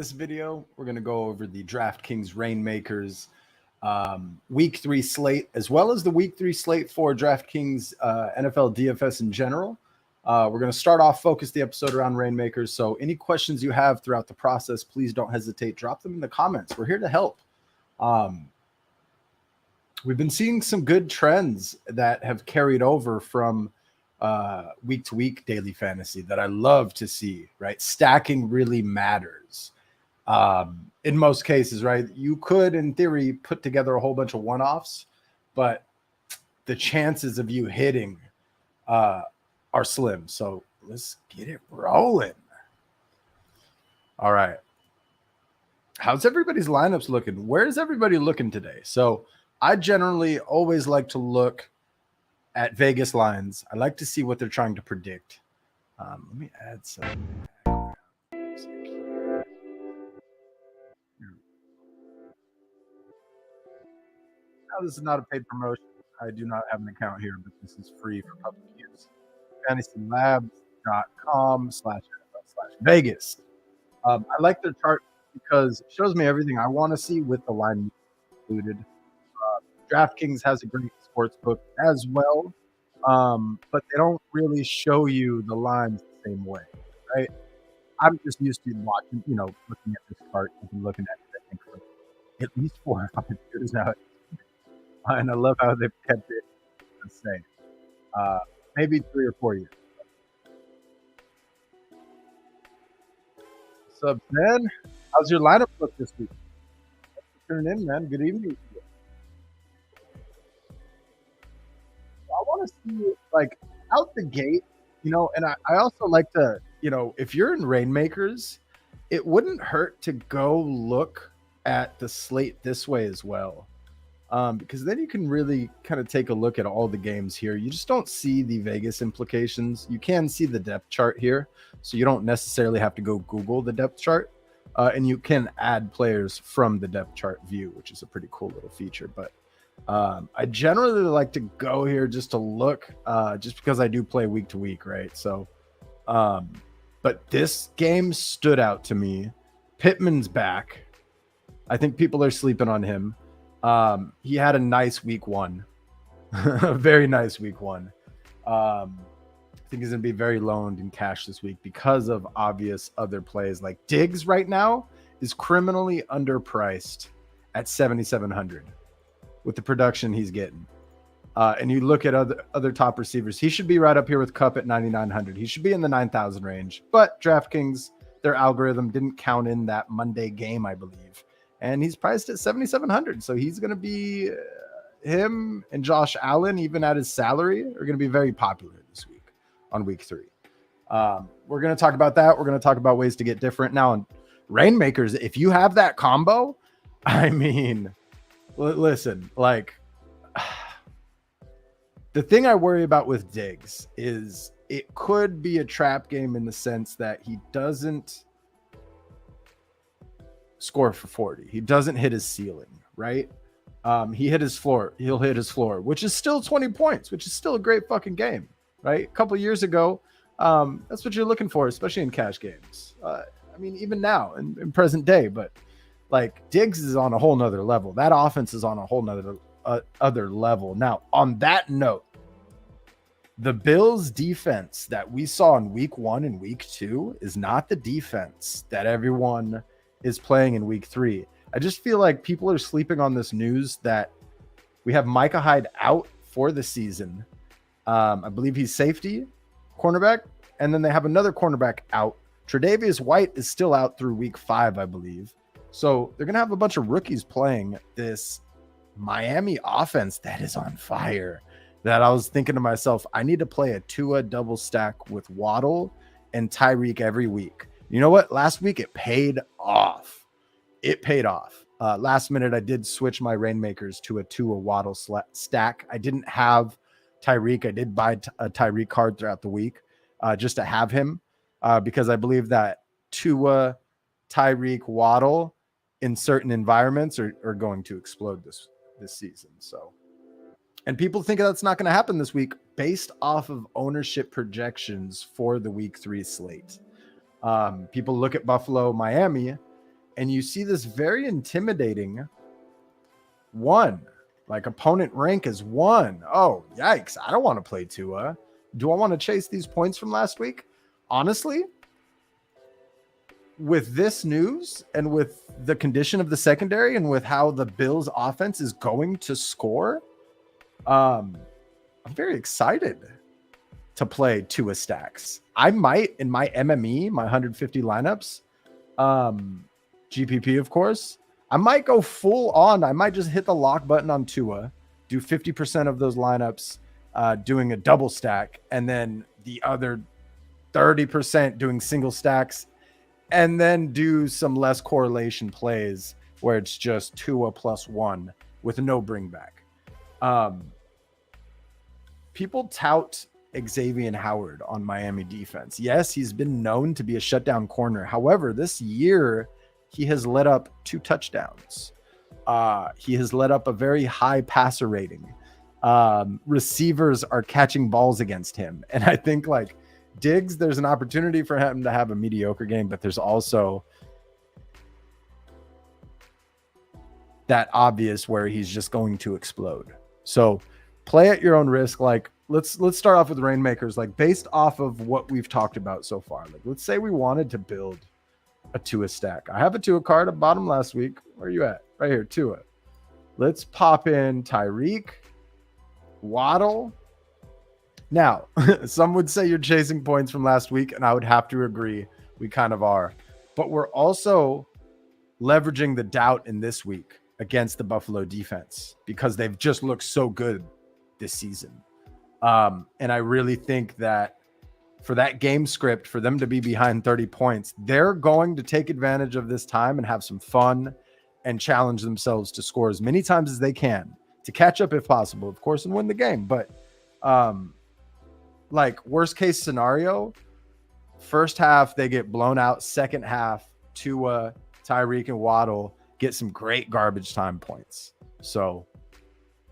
this video, we're going to go over the DraftKings Reignmakers Week 3 slate, as well as the Week 3 slate for DraftKings NFL DFS in general. We're going to start off, focus the episode around Reignmakers. So any questions you have throughout the process, please don't hesitate. Drop them in the comments. We're here to help. We've been seeing some good trends that have carried over from week to week daily fantasy that I love to see, right? Stacking really matters. In most cases, right? You could, in theory, put together a whole bunch of one-offs, but the chances of you hitting are slim. So let's get it rolling. All right. How's everybody's lineups looking? Where's everybody looking today? So I generally always like to look at Vegas lines. I like to see what they're trying to predict. Let me add some music here. Now, this is not a paid promotion. I do not have an account here, but this is free for public use. fantasylabs.com/NFL/Vegas. I like their chart because it shows me everything I want to see with the line included. DraftKings has a great sports book as well, but they don't really show you the lines the same way, right? I'm just used to watching, looking at this chart and looking at it, I think, for at least 4 or 5 years now. And I love how they've kept it the same. Maybe 3 or 4 years. What's up, man? How's your lineup look this week? Thanks for tuning in, man. Good evening. I want to see, out the gate, and I also like to, if you're in Reignmakers, it wouldn't hurt to go look at the slate this way as well. Because then you can really kind of take a look at all the games here. You just don't see the Vegas implications. You can see the depth chart here, so you don't necessarily have to go Google the depth chart. And you can add players from the depth chart view, which is a pretty cool little feature. But I generally like to go here just to look, just because I do play week to week, right? So, but this game stood out to me. Pittman's back. I think people are sleeping on him. He had a nice week 1, a very nice week 1. I think he's going to be very loaned in cash this week because of obvious other plays. Like Diggs right now is criminally underpriced at 7,700 with the production he's getting. And you look at other top receivers, he should be right up here with Kupp at 9,900. He should be in the 9,000 range, but DraftKings, their algorithm didn't count in that Monday game, I believe. And he's priced at 7,700. So he's going to be, him and Josh Allen, even at his salary, are going to be very popular this week on week 3. We're going to talk about that. We're going to talk about ways to get different. Now, in Reignmakers, if you have that combo, I mean, listen, the thing I worry about with Diggs is it could be a trap game in the sense that he doesn't score for 40. He doesn't hit his ceiling, right? He hit his floor. He'll hit his floor, which is still 20 points, which is still a great fucking game, right? A couple years ago, that's what you're looking for, especially in cash games. I mean, even now in present day, but Diggs is on a whole nother level. That offense is on a whole nother other level. Now, on that note, the Bills defense that we saw in week 1 and week 2 is not the defense that everyone is playing in week 3. I just feel like people are sleeping on this news that we have Micah Hyde out for the season. I believe he's safety, cornerback, and then they have another cornerback out. Tre'Davious White is still out through week 5, I believe. So they're going to have a bunch of rookies playing this Miami offense that is on fire. That I was thinking to myself, I need to play a Tua double stack with Waddle and Tyreek every week. You know what? Last week it paid off. It paid off. Last minute, I did switch my Reignmakers to a Tua Waddle stack. I didn't have Tyreek. I did buy a Tyreek card throughout the week just to have him because I believe that Tua, Tyreek, Waddle in certain environments are going to explode this season. So, and people think that's not going to happen this week based off of ownership projections for the week 3 slate. People look at Buffalo, Miami, and you see this very intimidating 1. Like opponent rank is 1. Oh, yikes. I don't want to play Tua. Do I want to chase these points from last week? Honestly, with this news and with the condition of the secondary and with how the Bills offense is going to score, I'm very excited to play Tua stacks. I might, in my MME, my 150 lineups, GPP, of course, I might go full on. I might just hit the lock button on Tua, do 50% of those lineups doing a double stack, and then the other 30% doing single stacks, and then do some less correlation plays where it's just Tua +1 with no bring back. People tout Xavier Howard on Miami defense. Yes, he's been known to be a shutdown corner. However, this year he has let up 2 touchdowns. He has let up a very high passer rating. Receivers are catching balls against him. And I think like Diggs, there's an opportunity for him to have a mediocre game, but there's also that obvious where he's just going to explode. So play at your own risk. Like let's start off with Reignmakers, like based off of what we've talked about so far. Like let's say we wanted to build a Tua stack. I have a Tua card. I bought him last week. Where are you at? Right here, Tua. Let's pop in Tyreek, Waddle. Now, some would say you're chasing points from last week, and I would have to agree. We kind of are. But we're also leveraging the doubt in this week against the Buffalo defense because they've just looked so good this season. And I really think that for that game script, for them to be behind 30 points, they're going to take advantage of this time and have some fun and challenge themselves to score as many times as they can to catch up if possible, of course, and win the game. But like worst case scenario, first half, they get blown out. Second half, Tua, Tyreek, and Waddle get some great garbage time points. So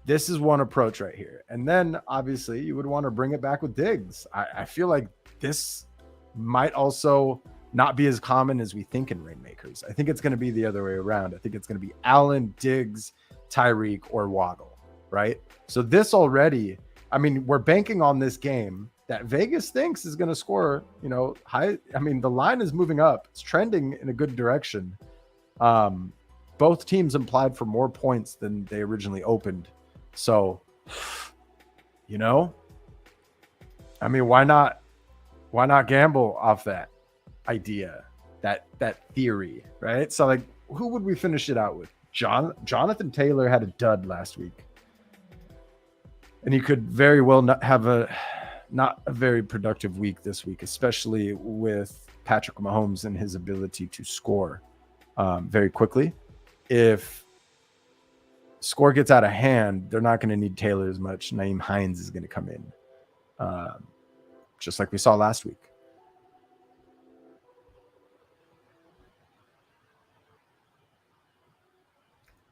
this is one approach right here. And then obviously you would want to bring it back with Diggs. I feel like this might also not be as common as we think in Reignmakers. I think it's going to be the other way around. I think it's going to be Allen, Diggs, Tyreek, or Waddle, right? So this already, I mean, we're banking on this game that Vegas thinks is going to score, you know, high. I mean, the line is moving up. It's trending in a good direction. Both teams implied for more points than they originally opened. So, you know, I mean, why not gamble off that idea, that theory, right? So like, who would we finish it out with? Jonathan Taylor had a dud last week, and he could very well not have not a very productive week this week, especially with Patrick Mahomes and his ability to score very quickly. If score gets out of hand, they're not going to need Taylor as much. Naeem Hines is going to come in, just like we saw last week.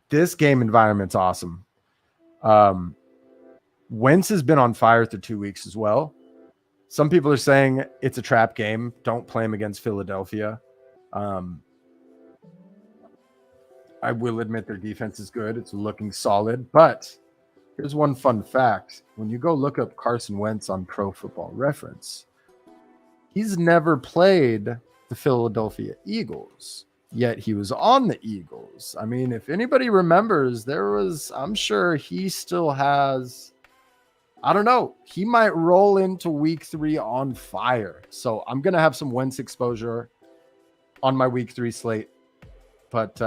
This game environment's awesome. Wentz has been on fire through 2 weeks as well. Some people are saying it's a trap game. Don't play him against Philadelphia. I will admit their defense is good. It's looking solid. But here's one fun fact. When you go look up Carson Wentz on Pro Football Reference, he's never played the Philadelphia Eagles, yet he was on the Eagles. I mean, if anybody remembers, I'm sure he still has, I don't know, he might roll into week 3 on fire. So I'm going to have some Wentz exposure on my week 3 slate, but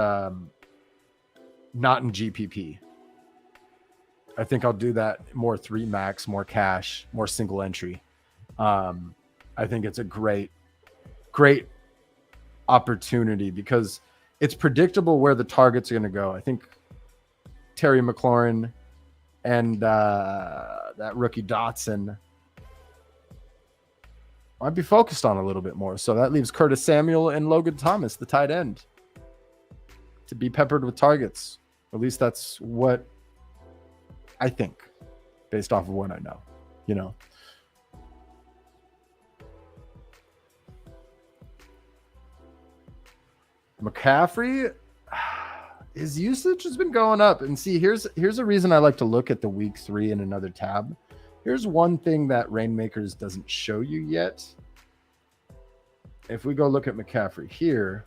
not in GPP. I think I'll do that more 3 max, more cash, more single entry. I think it's a great opportunity because it's predictable where the targets are going to go. I think Terry McLaurin and that rookie Dotson might be focused on a little bit more. So that leaves Curtis Samuel and Logan Thomas, the tight end, to be peppered with targets. At least that's what I think based off of what I know, you know. McCaffrey, his usage has been going up. And see, here's a reason I like to look at the week 3 in another tab. Here's one thing that Reignmakers doesn't show you yet. If we go look at McCaffrey here,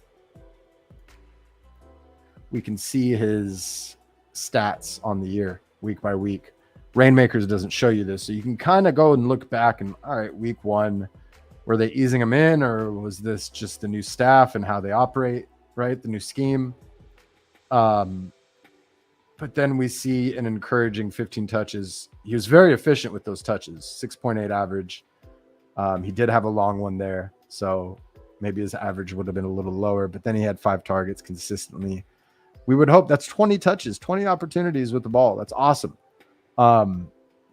we can see his stats on the year, week by week. Reignmakers doesn't show you this. So you can kind of go and look back and, all right, week 1, were they easing him in, or was this just the new staff and how they operate, right? The new scheme. But then we see an encouraging 15 touches. He was very efficient with those touches, 6.8 average. He did have a long one there, so maybe his average would have been a little lower, but then he had 5 targets consistently. We would hope that's 20 touches, 20 opportunities with the ball. That's awesome.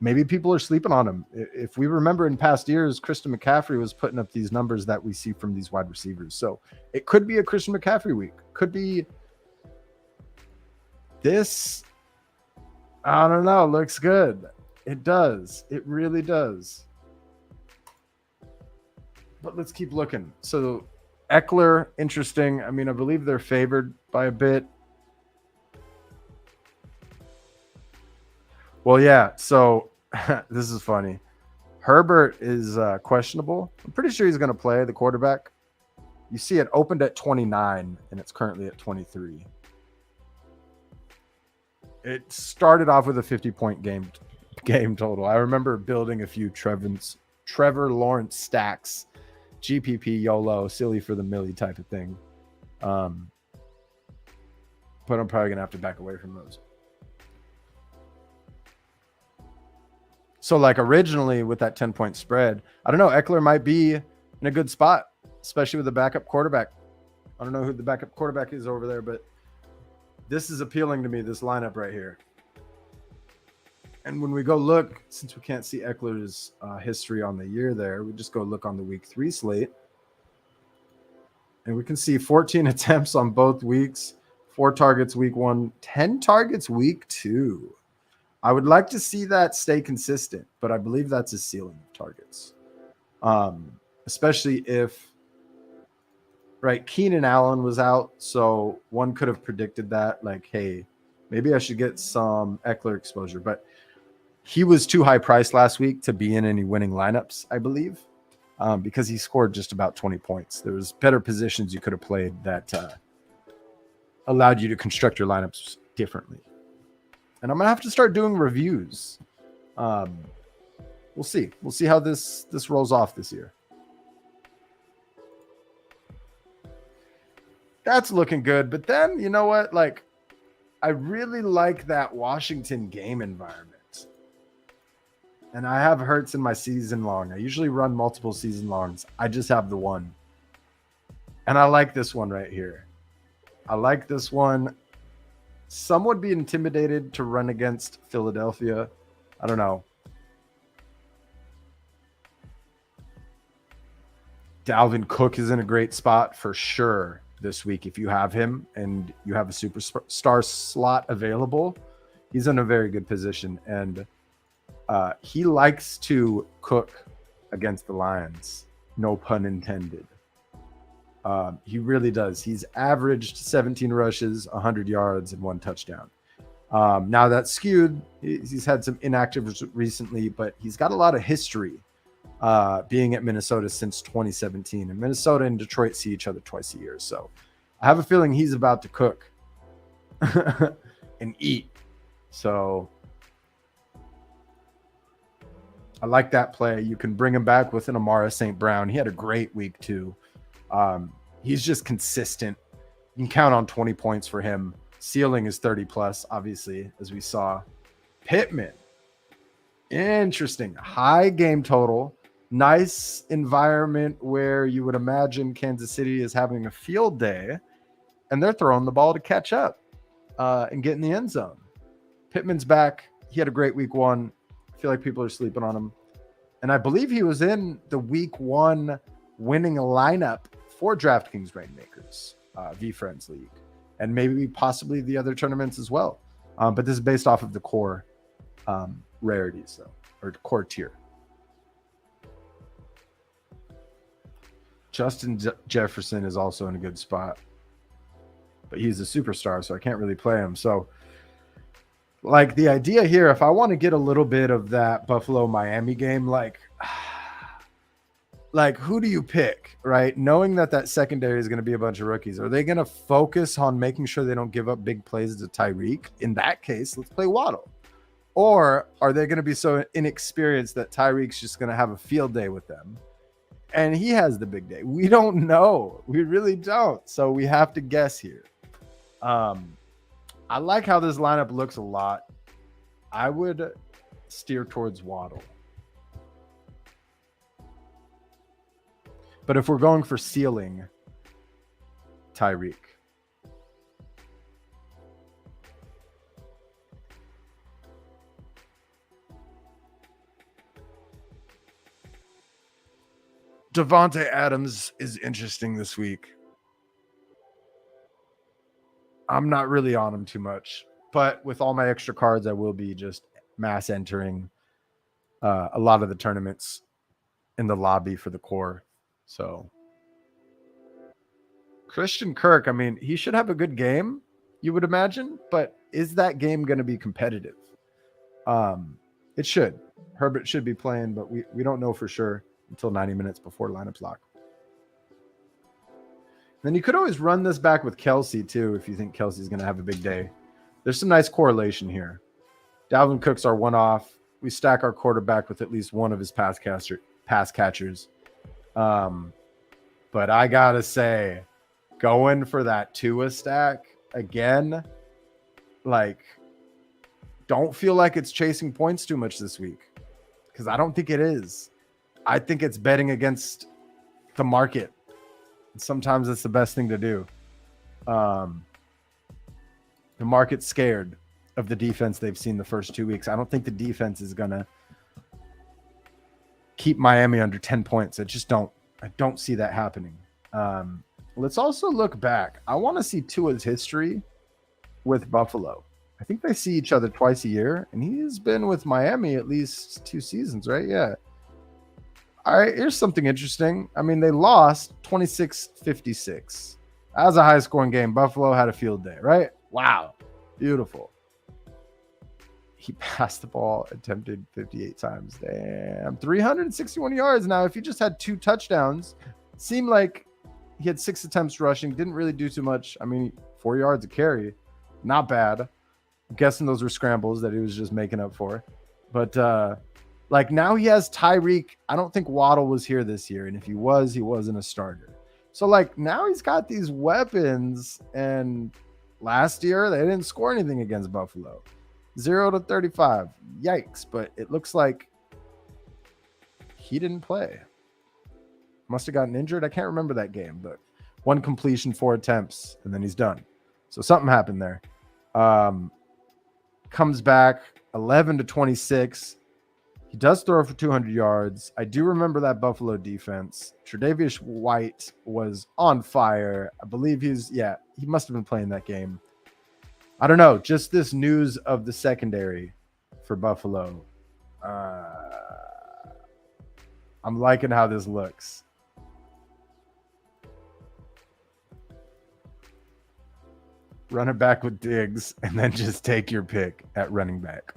Maybe people are sleeping on him. If we remember in past years, Christian McCaffrey was putting up these numbers that we see from these wide receivers. So it could be a Christian McCaffrey week. Could be this. I don't know. Looks good. It does. It really does. But let's keep looking. So Eckler, interesting. I mean, I believe they're favored by a bit. Well, yeah. So this is funny. Herbert is questionable. I'm pretty sure he's going to play the quarterback. You see it opened at 29 and it's currently at 23. It started off with a 50-point game total. I remember building a few Trevor Lawrence stacks, GPP, YOLO, silly for the millie type of thing. But I'm probably going to have to back away from those. So like originally with that 10-point spread, I don't know, Eckler might be in a good spot, especially with the backup quarterback. I don't know who the backup quarterback is over there, but this is appealing to me, this lineup right here. And when we go look, since we can't see Eckler's history on the year there, we just go look on the week 3 slate. And we can see 14 attempts on both weeks, 4 targets week 1, 10 targets week 2. I would like to see that stay consistent, but I believe that's his ceiling of targets. Especially if, right, Keenan Allen was out, so one could have predicted that, like, hey, maybe I should get some Eckler exposure. But he was too high priced last week to be in any winning lineups, I believe, because he scored just about 20 points. There was better positions you could have played that allowed you to construct your lineups differently. And I'm going to have to start doing reviews. We'll see. We'll see how this rolls off this year. That's looking good. But then, you know what? Like, I really like that Washington game environment. And I have Hurts in my season long. I usually run multiple season longs. I just have the one. And I like this one right here. I like this one. Some would be intimidated to run against Philadelphia. I don't know. Dalvin Cook is in a great spot for sure this week. If you have him and you have a superstar slot available, he's in a very good position. And he likes to cook against the Lions. No pun intended. He really does. He's averaged 17 rushes, 100 yards, and 1 touchdown. Now that's skewed. He's had some inactives recently, but he's got a lot of history being at Minnesota since 2017. And Minnesota and Detroit see each other twice a year. So I have a feeling he's about to cook and eat. So I like that play. You can bring him back with an Amara St. Brown. He had a great week too. He's just consistent. You can count on 20 points for him. Ceiling is 30 plus, obviously, as we saw. Pittman. Interesting. High game total. Nice environment where you would imagine Kansas City is having a field day, and they're throwing the ball to catch up and get in the end zone. Pittman's back. He had a great week 1. I feel like people are sleeping on him. And I believe he was in the week 1 winning a lineup for Draftkings Reignmakers VeeFriends League, and maybe possibly the other tournaments as well. But this is based off of the core rarities, though, or core tier. Justin Jefferson is also in a good spot. but he's a superstar, so I can't really play him. So, like, the idea here, if I want to get a little bit of that Buffalo Miami game, like who do you pick, right? Knowing that secondary is going to be a bunch of rookies, are they going to focus on making sure they don't give up big plays to Tyreek? In that case, let's play Waddle. Or are they going to be so inexperienced that Tyreek's just going to have a field day with them? And he has the big day. We don't know. We really don't. So we have to guess here. I like how this lineup looks a lot. I would steer towards Waddle. But if we're going for ceiling, Tyreek. Devontae Adams is interesting this week. I'm not really on him too much, but with all my extra cards, I will be just mass entering a lot of the tournaments in the lobby for the core. So Christian Kirk, I mean, he should have a good game, you would imagine, but is that game going to be competitive? It should. Herbert should be playing, but we don't know for sure until 90 minutes before lineups lock. Then you could always run this back with Kelsey too if you think Kelsey's going to have a big day. There's some nice correlation here. Dalvin Cook's our one-off. We stack our quarterback with at least one of his pass catchers. But I got to say, going for that Tua stack again, like, don't feel like it's chasing points too much this week, because I don't think it is. I think it's betting against the market. Sometimes it's the best thing to do. The market's scared of the defense they've seen the first 2 weeks. I don't think the defense is going to keep Miami under 10 points. I don't see that happening. Let's also look back. I want to see Tua's history with Buffalo. I think they see each other twice a year, and he has been with Miami at least 2 seasons, right? Yeah. All right, here's something interesting. I mean, they lost 26-56. That was a high-scoring game. Buffalo had a field day, right? Wow. Beautiful. He passed the ball, attempted 58 times. Damn. 361 yards. Now, if he just had 2 touchdowns, it seemed like he had 6 attempts rushing. Didn't really do too much. I mean, 4 yards a carry. Not bad. I'm guessing those were scrambles that he was just making up for. But, like, now he has Tyreek. I don't think Waddle was here this year. And if he was, he wasn't a starter. So, like, now he's got these weapons. And last year, they didn't score anything against Buffalo. 0-35. Yikes. But it looks like he didn't play. Must have gotten injured. I can't remember that game. But 1 completion, 4 attempts, and then he's done. So something happened there. Comes back 11-26. He does throw for 200 yards. I do remember that Buffalo defense. Tre'Davious White was on fire. I believe he must have been playing that game. I don't know. Just this news of the secondary for Buffalo. I'm liking how this looks. Run it back with Diggs, and then just take your pick at running back.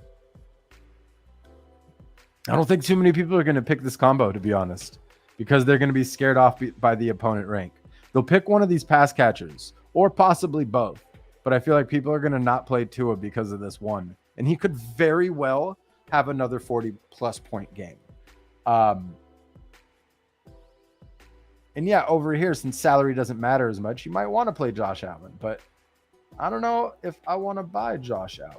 I don't think too many people are going to pick this combo, to be honest, because they're going to be scared off by the opponent rank. They'll pick one of these pass catchers, or possibly both. But I feel like people are going to not play Tua because of this one. And he could very well have another 40-plus point game. And yeah, over here, since salary doesn't matter as much, you might want to play Josh Allen. But I don't know if I want to buy Josh Allen.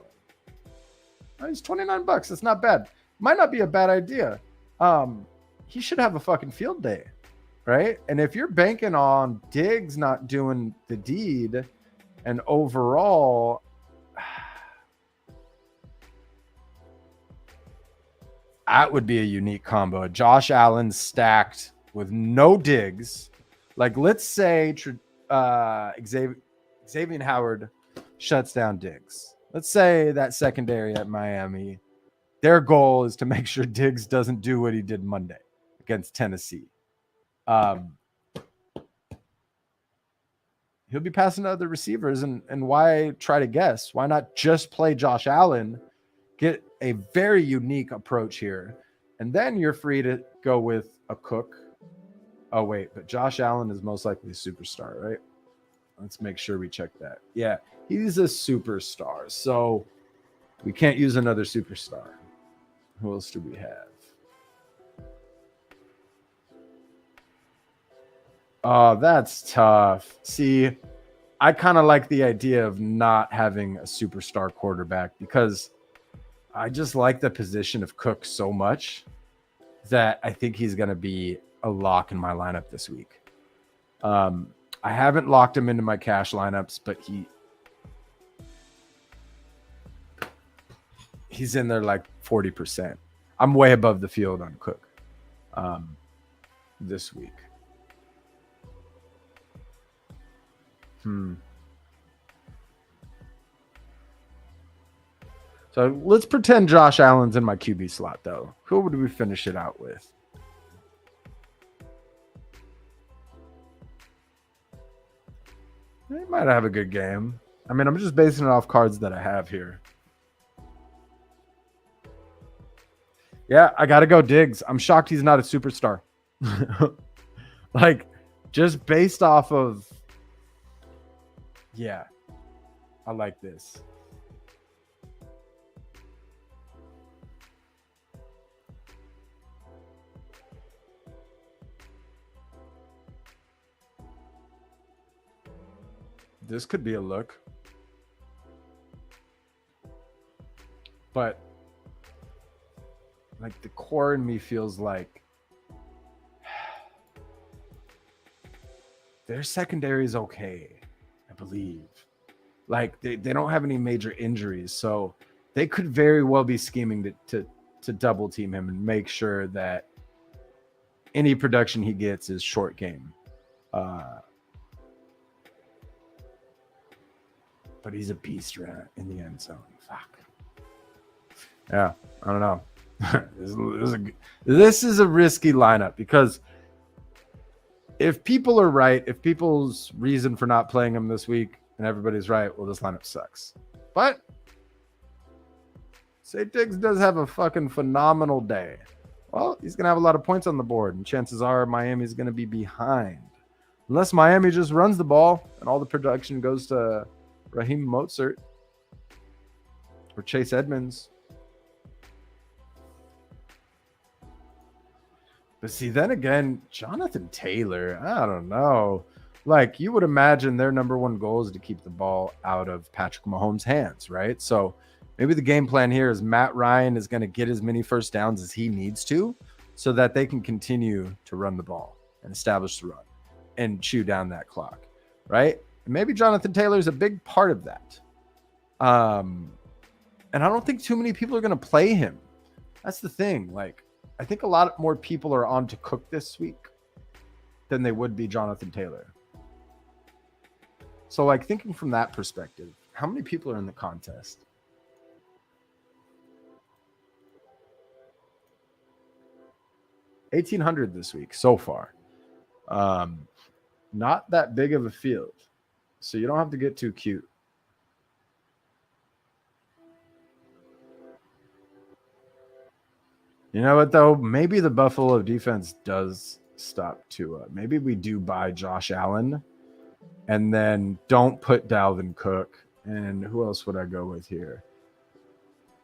Oh, he's $29. That's not bad. Might not be a bad idea. He should have a fucking field day, right? And if you're banking on Diggs not doing the deed, and overall, that would be a unique combo. Josh Allen stacked with no Diggs. Like, let's say Xavier Howard shuts down Diggs. Let's say that secondary at Miami, their goal is to make sure Diggs doesn't do what he did Monday against Tennessee. He'll he'll be passing to other receivers. And why try to guess? Why not just play Josh Allen, get a very unique approach here, and then you're free to go with a Cook. Oh, wait, but Josh Allen is most likely a superstar, right? Let's make sure we check that. Yeah, he's a superstar. So we can't use another superstar. Who else do we have? Oh, that's tough. See, I kind of like the idea of not having a superstar quarterback because I just like the position of Cook so much that I think he's going to be a lock in my lineup this week. I haven't locked him into my cash lineups, but he's in there like 40%. I'm way above the field on Cook this week. So let's pretend Josh Allen's in my QB slot, though. Who would we finish it out with? He might have a good game. I mean, I'm just basing it off cards that I have here. Yeah, I got to go Diggs. I'm shocked he's not a superstar. Like, just based off of... Yeah, I like this. This could be a look. But like the core in me feels like their secondary is okay, I believe. Like they don't have any major injuries, so they could very well be scheming to double team him and make sure that any production he gets is short game. But he's a beast right in the end zone. Fuck. Yeah, I don't know. This is a risky lineup because if people are right, if people's reason for not playing him this week and everybody's right, well, this lineup sucks. But say Diggs does have a fucking phenomenal day. Well, he's going to have a lot of points on the board, and chances are Miami's going to be behind. Unless Miami just runs the ball and all the production goes to Raheem Mostert or Chase Edmonds. But see, then again, Jonathan Taylor, I don't know. Like, you would imagine their number one goal is to keep the ball out of Patrick Mahomes' hands, right? So maybe the game plan here is Matt Ryan is going to get as many first downs as he needs to so that they can continue to run the ball and establish the run and chew down that clock, right? And maybe Jonathan Taylor is a big part of that. And I don't think too many people are going to play him. That's the thing. Like, I think a lot more people are on to Cook this week than they would be Jonathan Taylor. So, like, thinking from that perspective, how many people are in the contest? $1,800 this week so far. Not that big of a field. So you don't have to get too cute. You know what, though? Maybe the Buffalo defense does stop Tua. Maybe we do buy Josh Allen and then don't put Dalvin Cook. And who else would I go with here?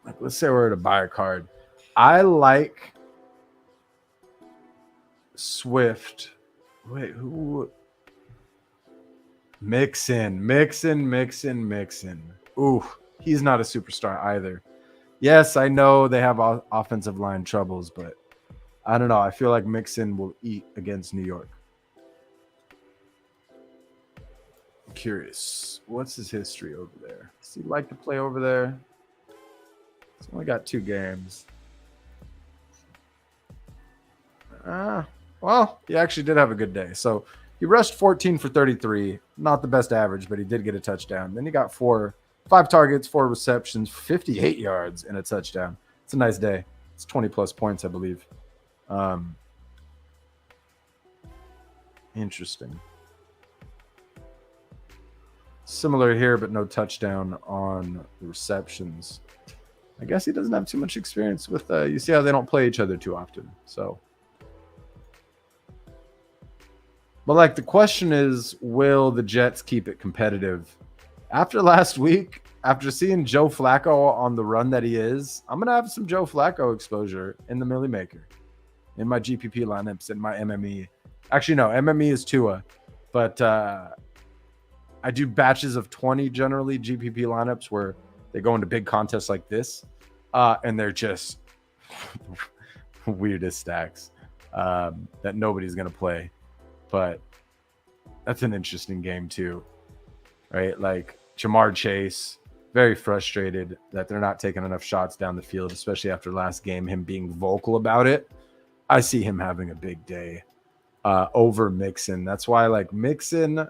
Like, let's say we're to buy a card. I like Swift. Wait, who? Mixon. Ooh, he's not a superstar either. Yes, I know they have offensive line troubles, but I don't know. I feel like Mixon will eat against New York. I'm curious. What's his history over there? Does he like to play over there? He's only got 2 games. Well, he actually did have a good day. So he rushed 14 for 33. Not the best average, but he did get a touchdown. Then he got 5 targets, 4 receptions, 58 yards, and a touchdown. It's a nice day. It's 20-plus points, I believe. Interesting. Similar here, but no touchdown on the receptions. I guess he doesn't have too much experience with, you see how they don't play each other too often. So, but like the question is, will the Jets keep it competitive? After last week, after seeing Joe Flacco on the run that he is, I'm going to have some Joe Flacco exposure in the Millie Maker, in my GPP lineups, in my MME. Actually, no, MME is Tua, but I do batches of 20 generally GPP lineups where they go into big contests like this, and they're just weirdest stacks that nobody's going to play. But that's an interesting game too, right? Like Jamar Chase, very frustrated that they're not taking enough shots down the field, especially after last game, him being vocal about it. I see him having a big day over Mixon. That's why I like Mixon.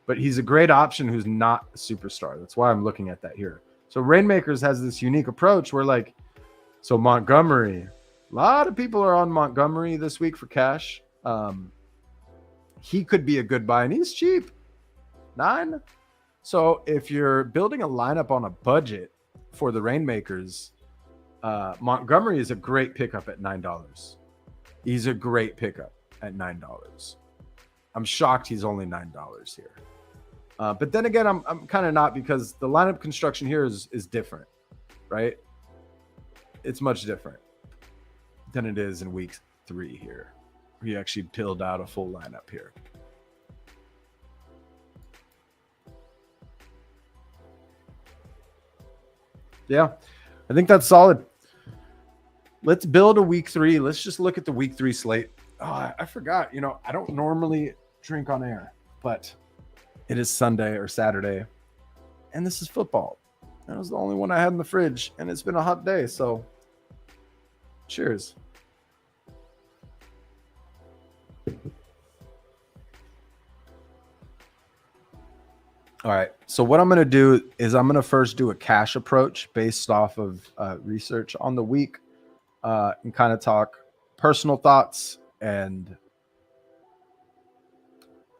But he's a great option who's not a superstar. That's why I'm looking at that here. So Reignmakers has this unique approach where like, so Montgomery, a lot of people are on Montgomery this week for cash. He could be a good buy and he's cheap. 9. So if you're building a lineup on a budget for the Reignmakers, Montgomery is a great pickup at $9. He's a great pickup at $9. I'm shocked he's only $9 here. But then again, I'm kind of not, because the lineup construction here is different, right? It's much different than it is in week 3 here. We actually build out a full lineup here. Yeah, I think that's solid. Let's build a week 3. Let's just look at the week 3 slate. Oh, I forgot. You know, I don't normally drink on air, but it is Sunday or Saturday, and this is football. That was the only one I had in the fridge, and it's been a hot day, so cheers. All right, so what I'm going to do is I'm going to first do a cash approach based off of research on the week and kind of talk personal thoughts and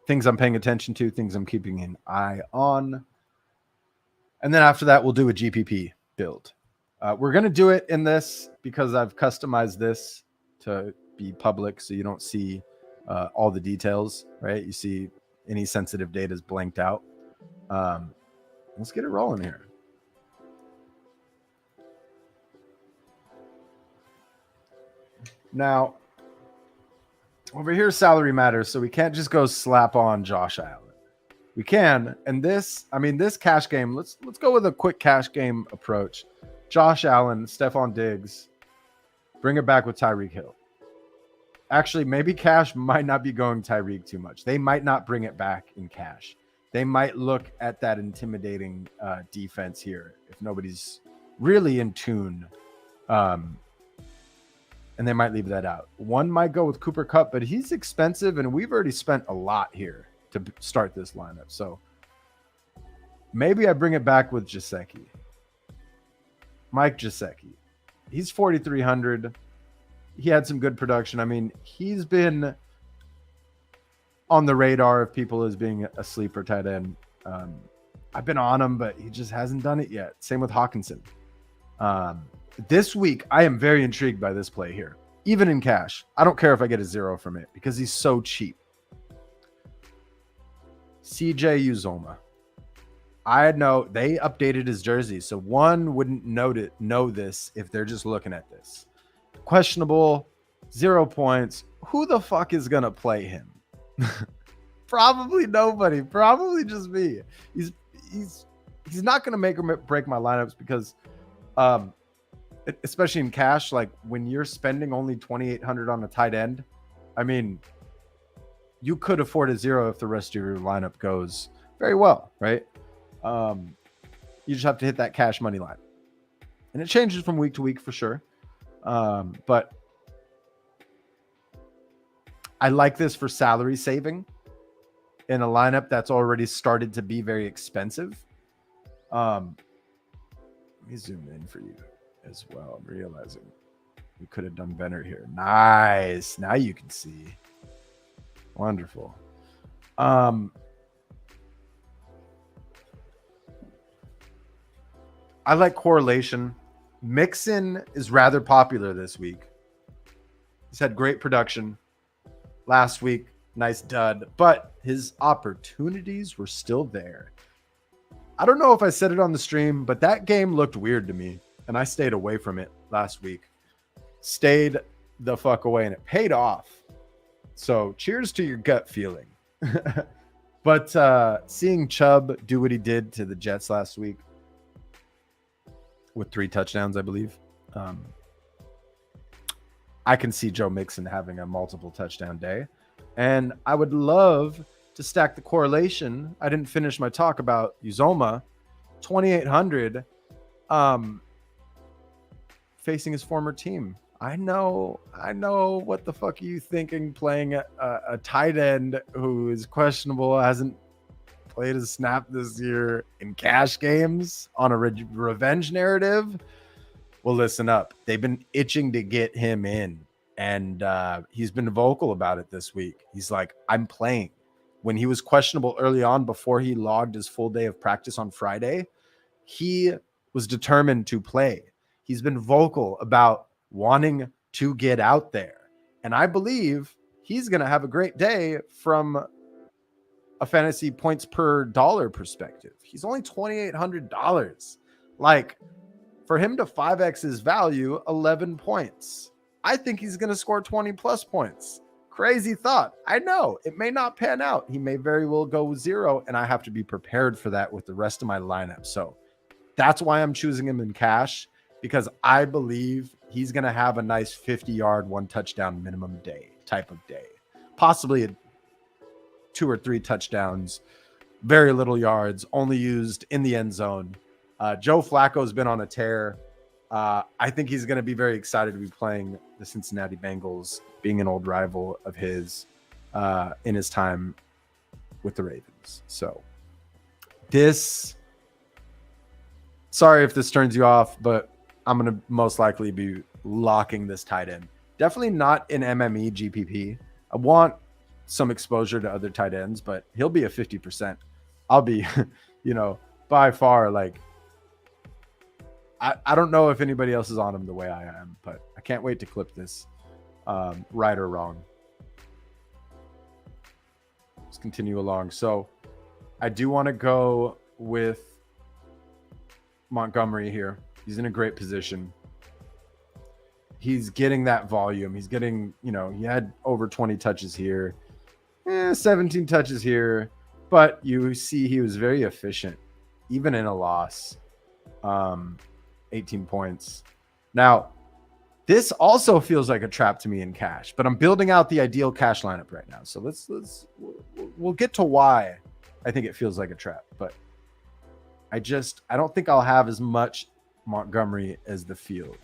things I'm paying attention to, things I'm keeping an eye on. And then after that, we'll do a GPP build. We're going to do it in this because I've customized this to be public so you don't see all the details, right? You see any sensitive data is blanked out. Let's get it rolling here. Now, over here, salary matters, so we can't just go slap on Josh Allen. We can, and this cash game, let's go with a quick cash game approach. Josh Allen, Stephon Diggs, bring it back with Tyreek Hill. Actually, maybe cash might not be going Tyreek too much. They might not bring it back in cash. They might look at that intimidating defense here if nobody's really in tune. And they might leave that out. One might go with Cooper Kupp, but he's expensive, and we've already spent a lot here to start this lineup. So maybe I bring it back with Gesicki. Mike Gesicki. He's 4,300. He had some good production. I mean, he's been on the radar of people as being a sleeper tight end. I've been on him, but he just hasn't done it yet. Same with Hawkinson. This week, I am very intrigued by this play here. Even in cash. I don't care if I get a 0 from it because he's so cheap. CJ Uzoma. I know they updated his jersey, so one wouldn't know this if they're just looking at this. Questionable, 0 points. Who the fuck is going to play him? Probably nobody. Probably just me. He's not going to make or break my lineups because especially in cash, like when you're spending only 2,800 on a tight end, I mean, you could afford a 0 if the rest of your lineup goes very well, right? You just have to hit that cash money line. And it changes from week to week for sure. But I like this for salary saving in a lineup that's already started to be very expensive. Let me zoom in for you as well. I'm realizing we could have done better here. Nice. Now you can see. Wonderful. I like correlation. Mixon is rather popular this week. He's had great production last week. Nice dud, but his opportunities were still there. I don't know if I said it on the stream, but that game looked weird to me, and I stayed away from it last week. Stayed the fuck away, and it paid off. So cheers to your gut feeling. But seeing Chubb do what he did to the Jets last week with 3 touchdowns, I believe, I can see Joe Mixon having a multiple touchdown day. And I would love to stack the correlation. I didn't finish my talk about Uzoma, 2,800, facing his former team. I know. What the fuck are you thinking? Playing a tight end who is questionable, hasn't played a snap this year in cash games on a revenge narrative? Well, listen up. They've been itching to get him in, and he's been vocal about it this week. He's like, I'm playing. When he was questionable early on before he logged his full day of practice on Friday, he was determined to play. He's been vocal about wanting to get out there. And I believe he's going to have a great day from a fantasy points per dollar perspective. He's only $2,800. Like, for him to 5x his value, 11 points. I think he's going to score 20 plus points. Crazy thought. I know it may not pan out. He may very well go 0, and I have to be prepared for that with the rest of my lineup. So that's why I'm choosing him in cash, because I believe he's going to have a nice 50-yard, 1 touchdown minimum day type of day. Possibly 2 or 3 touchdowns, very little yards, only used in the end zone. Joe Flacco's been on a tear. I think he's going to be very excited to be playing the Cincinnati Bengals, being an old rival of his in his time with the Ravens. So sorry if this turns you off, but I'm going to most likely be locking this tight end. Definitely not in MME GPP. I want some exposure to other tight ends, but he'll be a 50%. I'll be, by far, like, I don't know if anybody else is on him the way I am, but I can't wait to clip this, right or wrong. Let's continue along. So I do want to go with Montgomery here. He's in a great position. He's getting that volume. He's getting, he had over 20 touches here, 17 touches here, but you see he was very efficient, even in a loss. 18 points. Now, this also feels like a trap to me in cash, but I'm building out the ideal cash lineup right now. So we'll get to why I think it feels like a trap, but I don't think I'll have as much Montgomery as the field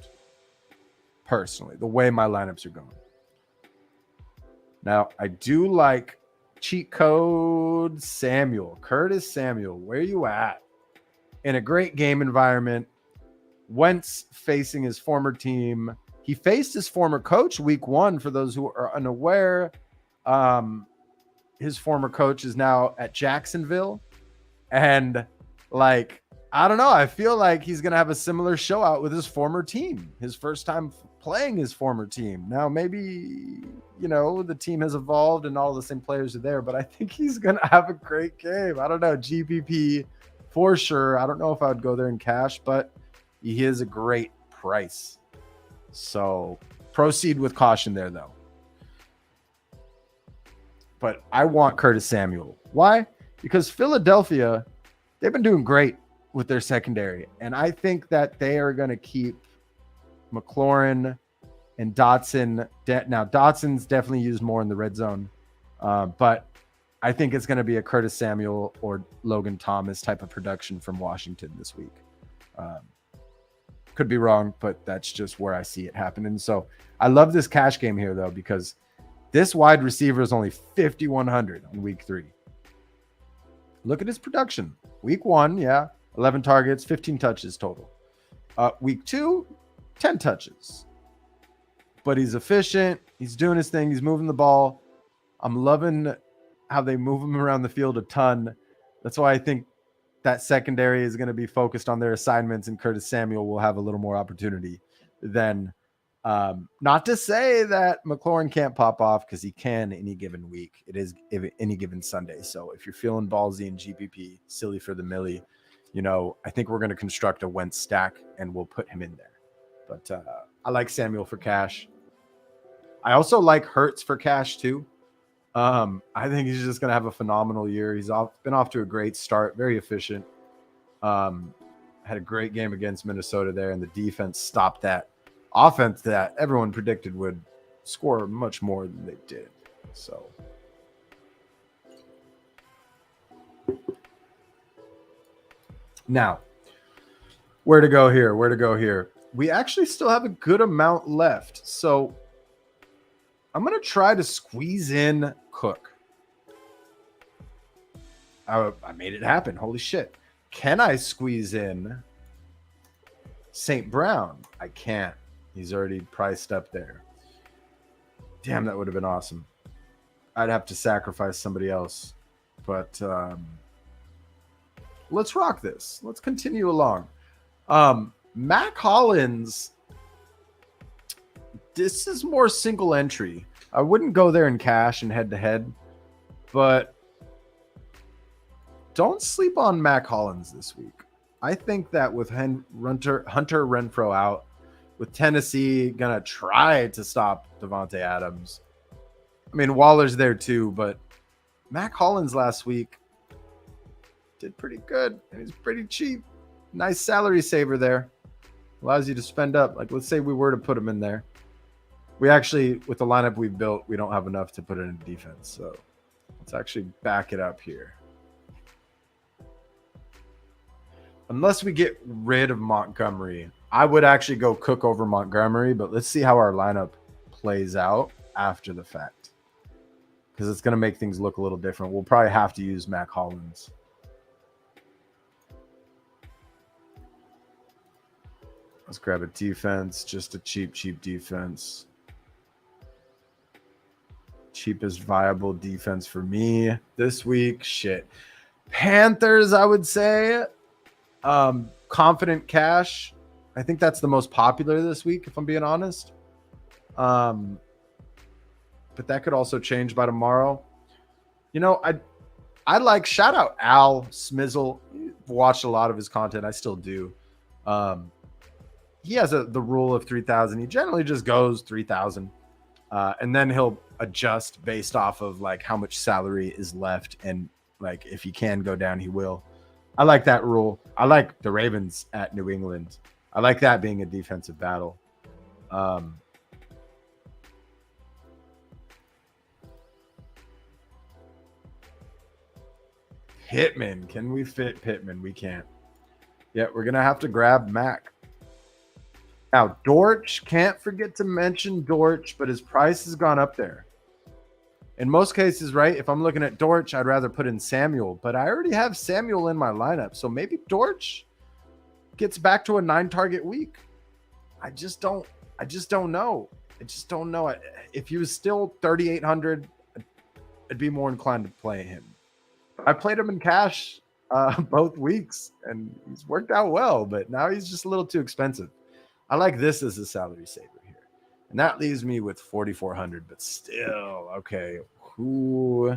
personally, the way my lineups are going. Now, I do like cheat code Samuel, Curtis Samuel. Where you at? In a great game environment. Wentz facing his former team. He faced his former coach week 1. For those who are unaware, his former coach is now at Jacksonville. And I don't know. I feel like he's going to have a similar show out with his former team. His first time playing his former team. Now, maybe, the team has evolved and all the same players are there, but I think he's going to have a great game. I don't know. GPP for sure. I don't know if I would go there in cash, but he is a great price. So proceed with caution there, though. But I want Curtis Samuel. Why? Because Philadelphia, they've been doing great with their secondary. And I think that they are going to keep McLaurin and Dotson. Now, Dotson's definitely used more in the red zone. But I think it's going to be a Curtis Samuel or Logan Thomas type of production from Washington this week. Could be wrong, but that's just where I see it happening. So I love this cash game here, though, because this wide receiver is only 5,100 on week 3. Look at his production. Week 1, 11 targets, 15 touches total. Week 2, 10 touches. But he's efficient. He's doing his thing. He's moving the ball. I'm loving how they move him around the field a ton. That's why I think that secondary is going to be focused on their assignments, and Curtis Samuel will have a little more opportunity than. Not to say that McLaurin can't pop off, because he can any given week. It is any given Sunday. So if you're feeling ballsy in GPP, silly for the millie, I think we're going to construct a Wentz stack and we'll put him in there. But I like Samuel for cash. I also like Hurts for cash too. I think he's just going to have a phenomenal year. He's been off to a great start, very efficient. Had a great game against Minnesota there, and the defense stopped that offense that everyone predicted would score much more than they did. So now, where to go here? We actually still have a good amount left. So I'm going to try to squeeze in Cook. I made it happen. Holy shit. Can I squeeze in St. Brown? I can't. He's already priced up there. Damn, that would have been awesome. I'd have to sacrifice somebody else. But let's rock this. Let's continue along. Mac Hollins, this is more single entry. I wouldn't go there in cash and head-to-head, but don't sleep on Mac Hollins this week. I think that with Hunter Renfrow out, with Tennessee going to try to stop Devontae Adams. I mean, Waller's there too, but Mac Hollins last week did pretty good, and he's pretty cheap. Nice salary saver there. Allows you to spend up. Like, let's say we were to put him in there. We actually, with the lineup we've built, we don't have enough to put it in defense. So let's actually back it up here. Unless we get rid of Montgomery, I would actually go Cook over Montgomery, but let's see how our lineup plays out after the fact, because it's going to make things look a little different. We'll probably have to use Mac Hollins. Let's grab a defense, just a cheap defense. Cheapest viable defense for me this week. Shit. Panthers, I would say. Confident cash. I think that's the most popular this week, if I'm being honest. But that could also change by tomorrow. I like, shout out Al Smizzle. Watched a lot of his content. I still do. He has the rule of 3,000. He generally just goes 3,000. And then he'll adjust based off of like how much salary is left. And like, if he can go down, he will. I like that rule. I like the Ravens at New England. I like that being a defensive battle. Pittman. Can we fit Pittman? We can't. Yeah, we're going to have to grab Mac. Now, Dortch, can't forget to mention Dortch, but his price has gone up there. In most cases, right, if I'm looking at Dortch, I'd rather put in Samuel, but I already have Samuel in my lineup. So maybe Dortch gets back to a 9-target week. I just don't know. If he was still 3,800, I'd be more inclined to play him. I played him in cash both weeks, and he's worked out well, but now he's just a little too expensive. I like this as a salary saver here. And that leaves me with 4,400, but still, okay. Who?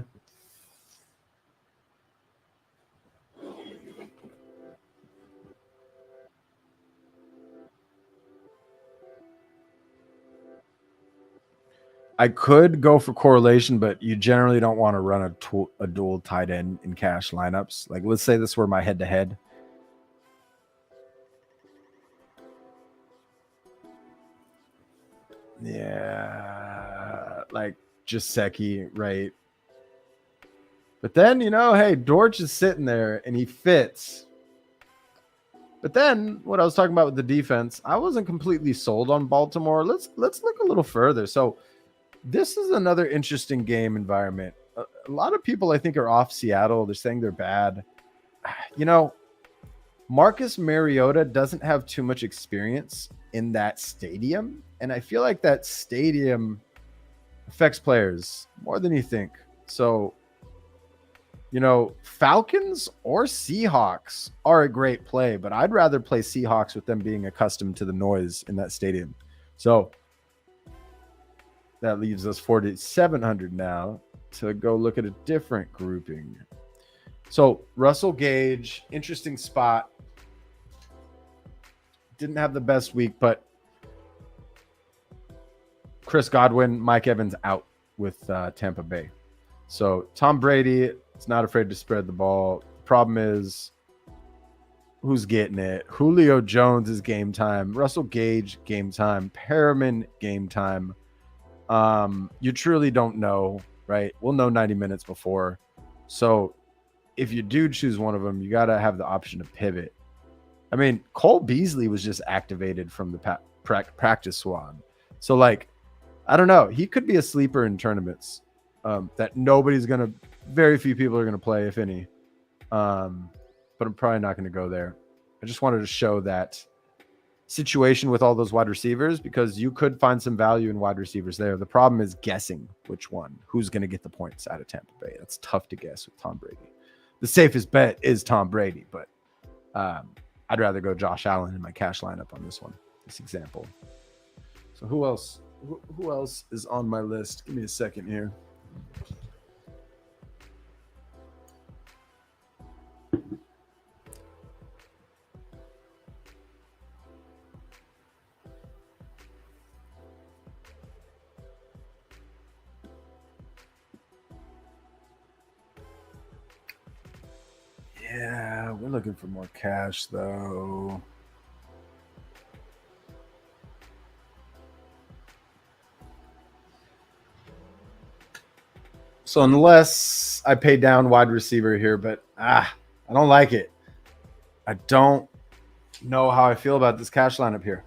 I could go for correlation, but you generally don't want to run a dual tight end in cash lineups. Like, let's say this were my head-to-head. Yeah, like Jaceki, right? But then, hey, Dortch is sitting there and he fits. But then what I was talking about with the defense, I wasn't completely sold on Baltimore. Let's look a little further. So this is another interesting game environment. A lot of people, I think, are off Seattle. They're saying they're bad. Marcus Mariota doesn't have too much experience in that stadium. And I feel like that stadium affects players more than you think. So You know, Falcons or Seahawks are a great play, but I'd rather play Seahawks with them being accustomed to the noise in that stadium. So that leaves us 4,700 now to go look at a different grouping. So Russell Gage, interesting spot. Didn't have the best week, but Chris Godwin, Mike Evans out with Tampa Bay. So Tom Brady is not afraid to spread the ball. The problem is who's getting it. Julio Jones is game time. Russell Gage, game time. Perriman, game time. You truly don't know, right? We'll know 90 minutes before. So if you do choose one of them, you got to have the option to pivot. I mean, Cole Beasley was just activated from the practice squad. So, like, I don't know. He could be a sleeper in tournaments that very few people are going to play, if any. But I'm probably not going to go there. I just wanted to show that situation with all those wide receivers because you could find some value in wide receivers there. The problem is guessing which one, who's going to get the points out of Tampa Bay. That's tough to guess with Tom Brady. The safest bet is Tom Brady, but I'd rather go Josh Allen in my cash lineup on this example. So who else is on my list? Give me a second here. Yeah, we're looking for more cash, though. So unless I pay down wide receiver here, but I don't like it. I don't know how I feel about this cash lineup here.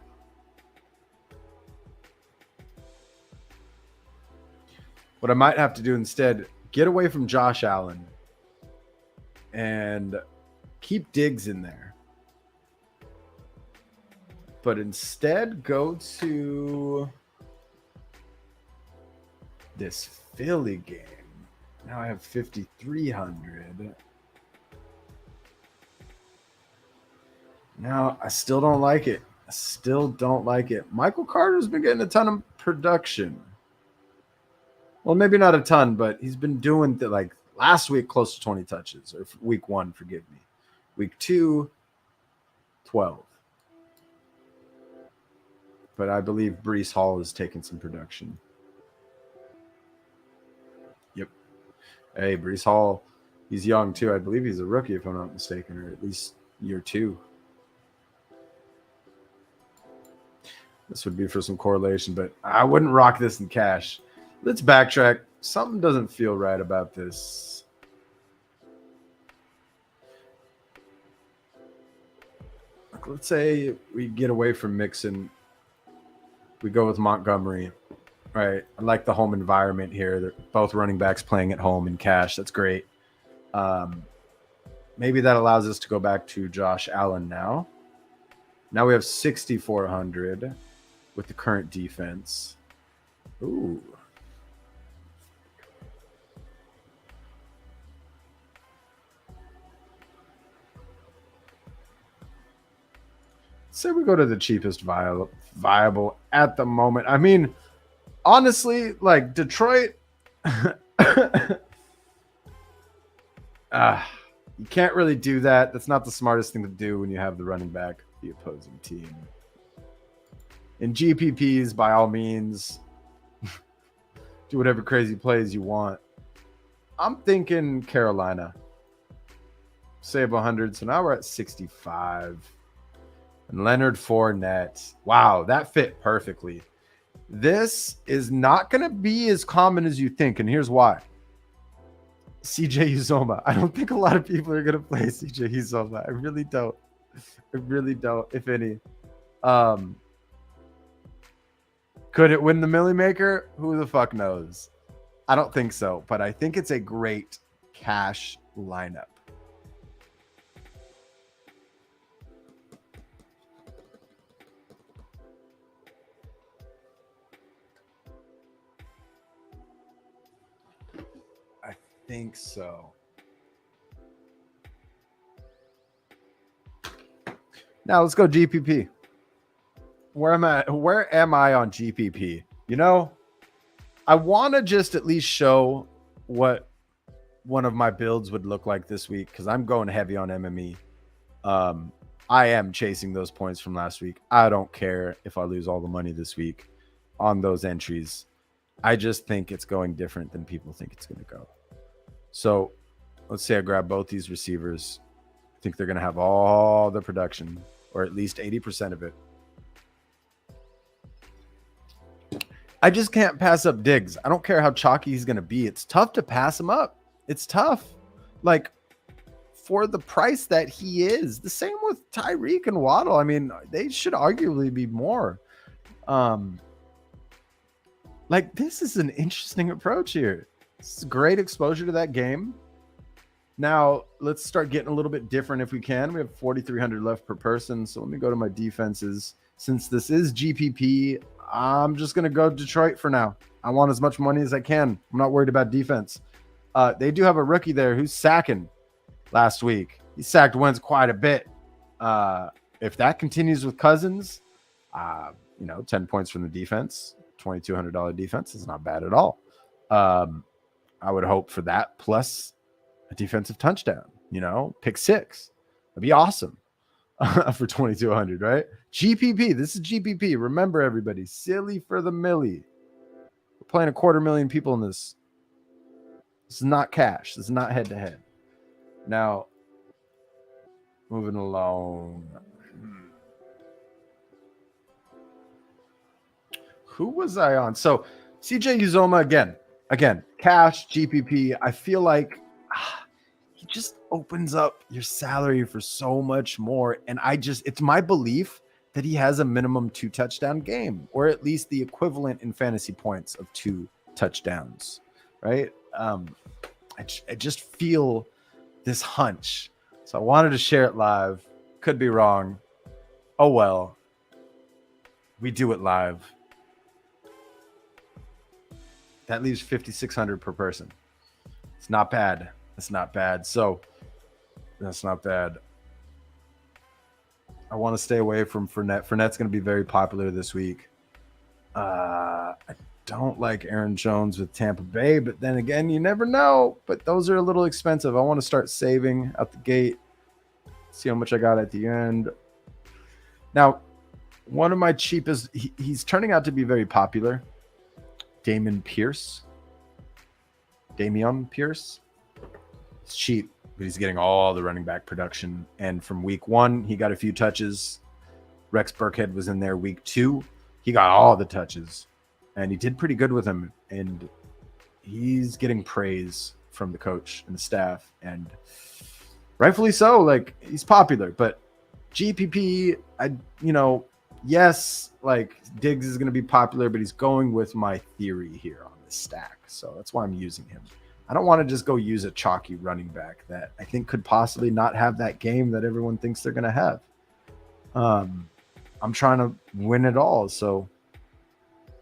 What I might have to do instead, get away from Josh Allen and keep Diggs in there. But instead go to this Philly game. Now I have 5,300. Now I still don't like it. Michael Carter's been getting a ton of production. Well, maybe not a ton, but he's been doing like last week close to 20 touches, or week 1, forgive me. Week 2, 12. But I believe Breece Hall is taking some production. Yep. Hey, Breece Hall, he's young too. I believe he's a rookie, if I'm not mistaken, or at least year 2. This would be for some correlation, but I wouldn't rock this in cash. Let's backtrack. Something doesn't feel right about this. Let's say we get away from Mixon. We go with Montgomery. Right. I like the home environment here. They're both running backs playing at home in cash. That's great. Maybe that allows us to go back to Josh Allen now. Now we have 6,400 with the current defense. Ooh. Say we go to the cheapest viable at the moment. I mean, honestly, like Detroit, you can't really do that. That's not the smartest thing to do when you have the running back of the opposing team. In GPPs, by all means, do whatever crazy plays you want. I'm thinking Carolina. Save 100. So now we're at 65. And Leonard Fournette. Wow, that fit perfectly. This is not going to be as common as you think, and here's why. CJ Uzoma. I don't think a lot of people are going to play CJ Uzoma. I really don't. If any. Could it win the Millie Maker? Who the fuck knows? I don't think so, but I think it's a great cash lineup. I think so. Now let's go GPP. Where am I on GPP? You know, I want to just at least show what one of my builds would look like this week because I'm going heavy on MME. I am chasing those points from last week. I don't care if I lose all the money this week on those entries. I just think it's going different than people think it's going to go. So let's say I grab both these receivers. I think they're going to have all the production, or at least 80% of it. I just can't pass up Diggs. I don't care how chalky he's going to be. It's tough to pass him up. It's tough. Like, for the price that he is. The same with Tyreek and Waddle. I mean, they should arguably be more. Like, this is an interesting approach here. It's great exposure to that game. Now, let's start getting a little bit different if we can. We have 4,300 left per person. So let me go to my defenses. Since this is GPP, I'm just going to go Detroit for now. I want as much money as I can. I'm not worried about defense. They do have a rookie there who's sacking last week. He sacked Wentz quite a bit. If that continues with Cousins, 10 points from the defense, $2,200 defense is not bad at all. I would hope for that plus a defensive touchdown, pick six. That'd be awesome for 2,200, right? GPP. This is GPP. Remember, everybody, silly for the millie. We're playing 250,000 people in this. This is not cash. This is not head to head. Now, moving along. Who was I on? So, CJ Uzoma again, cash, GPP. I feel like he just opens up your salary for so much more. And it's my belief that he has a minimum 2 touchdown game, or at least the equivalent in fantasy points of 2 touchdowns, right? I just feel this hunch. So I wanted to share it live. Could be wrong. Oh, well, we do it live. That leaves 5,600 per person. It's not bad. It's not bad. So that's not bad. I want to stay away from Fournette. Fournette's going to be very popular this week. I don't like Aaron Jones with Tampa Bay, but then again, you never know. But those are a little expensive. I want to start saving out the gate. See how much I got at the end. Now, one of my cheapest, he's turning out to be very popular. Dameon Pierce. It's cheap, but he's getting all the running back production. And from week 1, he got a few touches. Rex Burkhead was in there week 2. He got all the touches. And he did pretty good with him. And he's getting praise from the coach and the staff. And rightfully so. Like, he's popular. But GPP, yes, like Diggs is going to be popular, but he's going with my theory here on this stack. So that's why I'm using him. I don't want to just go use a chalky running back that I think could possibly not have that game that everyone thinks they're going to have. I'm trying to win it all. So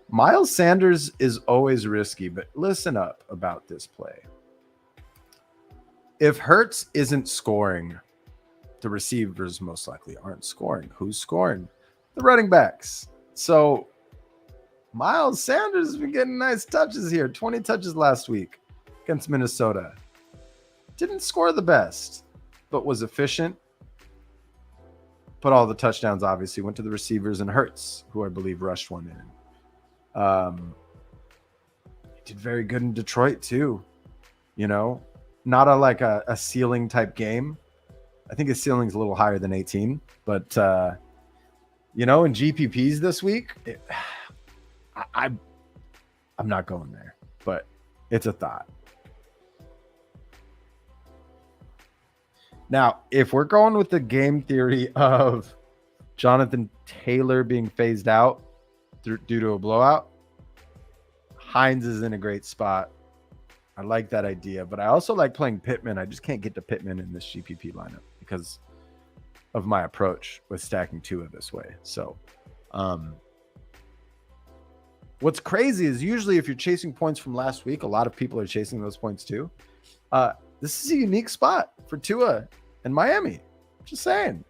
Miles Sanders is always risky, but listen up about this play. If Hurts isn't scoring, the receivers most likely aren't scoring. Who's scoring? The running backs. So Miles Sanders has been getting nice touches here. 20 touches last week against Minnesota. Didn't score the best, but was efficient. But all the touchdowns obviously went to the receivers and Hurts, who I believe rushed one in. He did very good in Detroit too. Not a ceiling type game. I think his ceiling's a little higher than 18, but in GPPs this week, I'm not going there, but it's a thought. Now, if we're going with the game theory of Jonathan Taylor being phased out due to a blowout, Hines is in a great spot. I like that idea, but I also like playing Pittman. I just can't get to Pittman in this GPP lineup because of my approach with stacking Tua this way. So what's crazy is usually if you're chasing points from last week, a lot of people are chasing those points too. This is a unique spot for Tua and Miami. Just saying.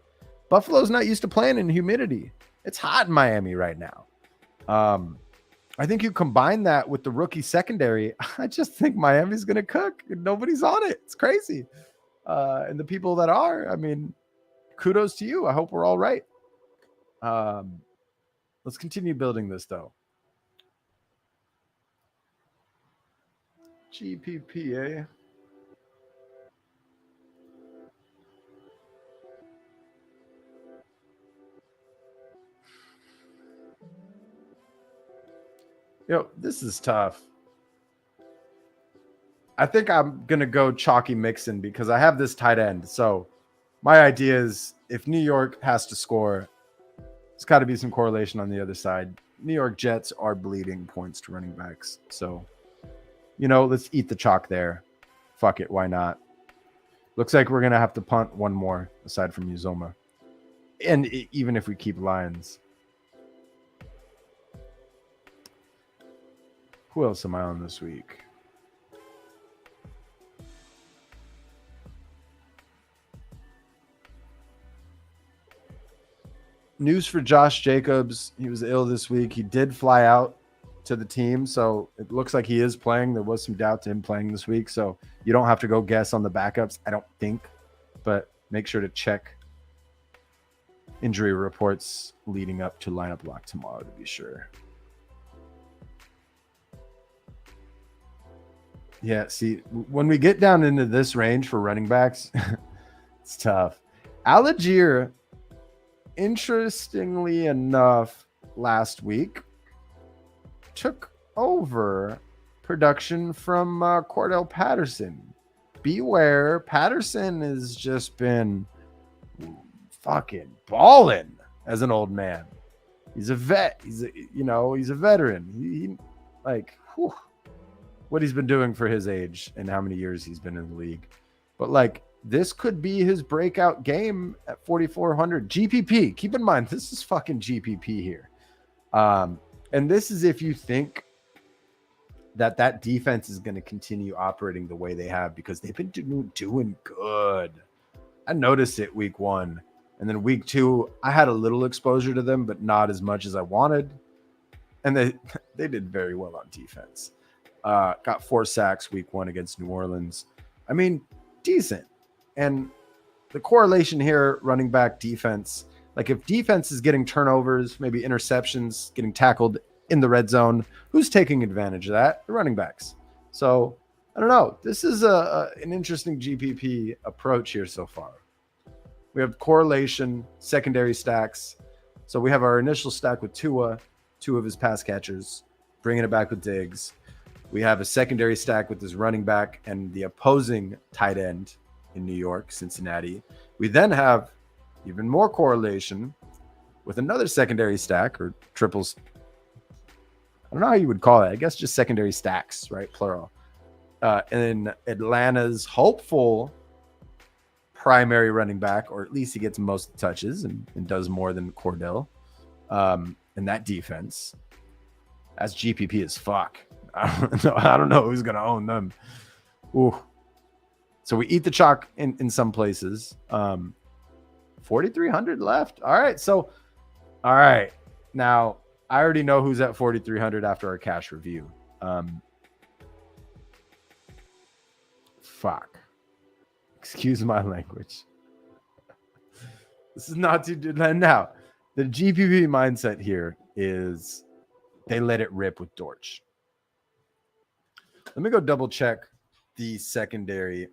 Buffalo's not used to playing in humidity. It's hot in Miami right now. I think you combine that with the rookie secondary. I just think Miami's going to cook. Nobody's on it. It's crazy. And the people that are, I mean, kudos to you. I hope we're all right. Let's continue building this, though. GPPA. This is tough. I think I'm going to go chalky Mixon because I have this tight end. So my idea is if New York has to score, it's got to be some correlation on the other side. New York Jets are bleeding points to running backs. So, let's eat the chalk there. Fuck it. Why not? Looks like we're going to have to punt one more aside from Uzoma. And even if we keep Lions. Who else am I on this week? News for Josh Jacobs. He was ill this week. He did fly out to the team, so it looks like he is playing. There was some doubt to him playing this week, so you don't have to go guess on the backups, I don't think, but make sure to check injury reports leading up to lineup lock tomorrow to be sure. Yeah, see, when we get down into this range for running backs, it's tough. Algier, interestingly enough, last week took over production from Cordell Patterson. Beware, Patterson has just been fucking balling as an old man. He's a vet. He's a veteran. He what he's been doing for his age and how many years he's been in the league. But this could be his breakout game at 4,400 GPP. Keep in mind, this is fucking GPP here. And this is if you think that defense is going to continue operating the way they have because they've been doing good. I noticed it week 1. And then week 2, I had a little exposure to them, but not as much as I wanted. And they did very well on defense. Got 4 sacks week 1 against New Orleans. I mean, decent. And the correlation here, running back defense, if defense is getting turnovers, maybe interceptions, getting tackled in the red zone, who's taking advantage of that? The running backs. So I don't know. This is an interesting GPP approach here so far. We have correlation, secondary stacks. So we have our initial stack with Tua, 2 of his pass catchers, bringing it back with Diggs. We have a secondary stack with his running back and the opposing tight end in New York, Cincinnati. We then have even more correlation with another secondary stack or triples. I don't know how you would call it. I guess just secondary stacks, right? Plural. And Atlanta's hopeful primary running back, or at least he gets most of the touches and does more than Cordell. And that defense, that's GPP as fuck. I don't know who's going to own them. Ooh. So we eat the chalk in some places. 4,300 left. All right. So, all right. Now, I already know who's at 4,300 after our cash review. Fuck. Excuse my language. This is not too good. Now, the GPP mindset here is they let it rip with Dortch. Let me go double check the secondary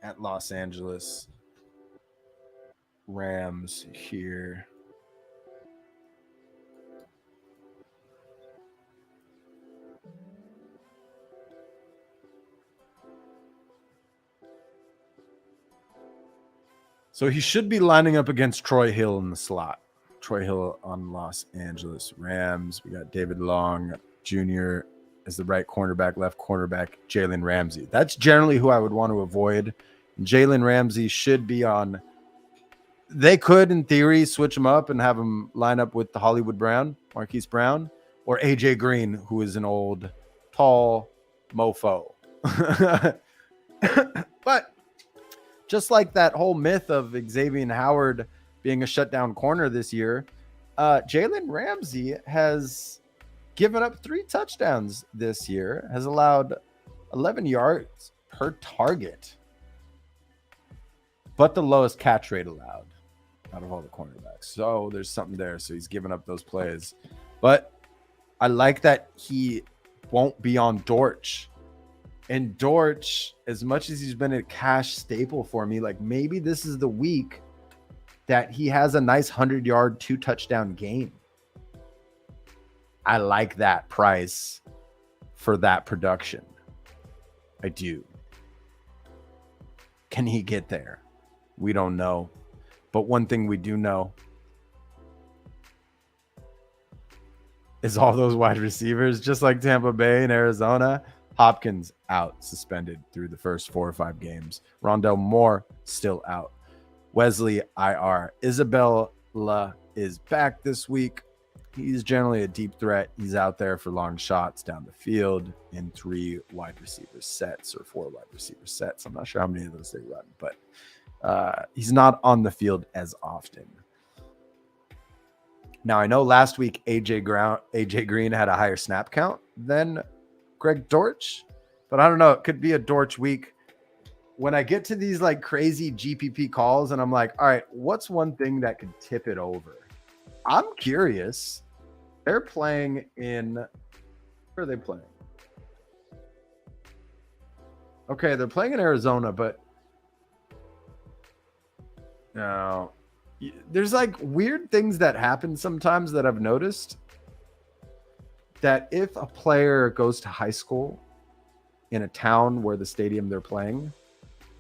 at Los Angeles Rams here. So he should be lining up against Troy Hill in the slot. Troy Hill on Los Angeles Rams. We got David Long Jr. as the right cornerback, left cornerback, Jalen Ramsey. That's generally who I would want to avoid. Jalen Ramsey should be on. They could, in theory, switch him up and have him line up with the Hollywood Brown, Marquise Brown, or AJ Green, who is an old, tall mofo. But just like that whole myth of Xavier Howard being a shutdown corner this year, Jalen Ramsey has given up 3 touchdowns this year, has allowed 11 yards per target, but the lowest catch rate allowed out of all the cornerbacks. So there's something there. So he's giving up those plays. But I like that he won't be on Dortch. And Dortch, as much as he's been a cash staple for me, like maybe this is the week that he has a nice 100-yard, 2-touchdown game. I like that price for that production. I do. Can he get there? We don't know. But one thing we do know is all those wide receivers, just like Tampa Bay and Arizona, Hopkins out, suspended through the first 4 or 5 games. Rondell Moore still out. Wesley IR. Isabella is back this week. He's generally a deep threat. He's out there for long shots down the field in 3 wide receiver sets or 4 wide receiver sets. I'm not sure how many of those they run, but he's not on the field as often. Now, I know last week AJ Green had a higher snap count than Greg Dortch, but I don't know. It could be a Dortch week. When I get to these like crazy GPP calls and I'm like, all right, what's one thing that could tip it over? I'm curious. They're playing in, where are they playing? Okay, they're playing in Arizona, but no, there's like weird things that happen sometimes that I've noticed, that if a player goes to high school in a town where the stadium they're playing,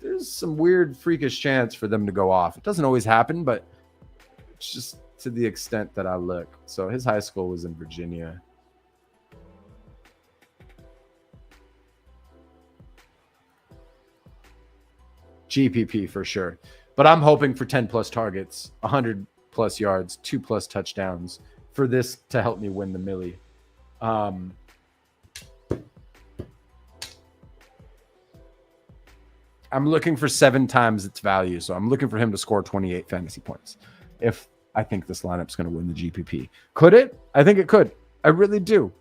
there's some weird freakish chance for them to go off. It doesn't always happen, but it's just to the extent that I look. So his high school was in Virginia. GPP for sure. But I'm hoping for 10 plus targets, 100 plus yards, 2 plus touchdowns for this to help me win the millie. I'm looking for 7 times its value. So I'm looking for him to score 28 fantasy points if I think this lineup's going to win the GPP. Could it? I think it could. I really do.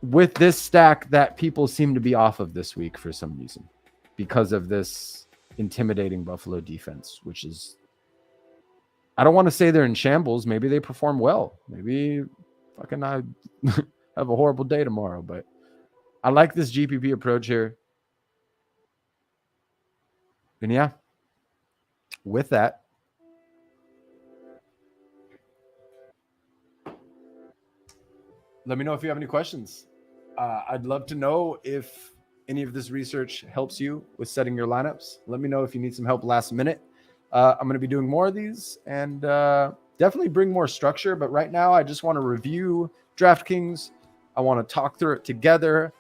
With this stack that people seem to be off of this week for some reason because of this intimidating Buffalo defense, which is, I don't want to say they're in shambles. Maybe they perform well. Maybe fucking I have a horrible day tomorrow, but I like this GPP approach here. And yeah, with that, let me know if you have any questions. I'd love to know if any of this research helps you with setting your lineups. Let me know if you need some help last minute. I'm going to be doing more of these and definitely bring more structure. But right now, I just want to review DraftKings. I want to talk through it together.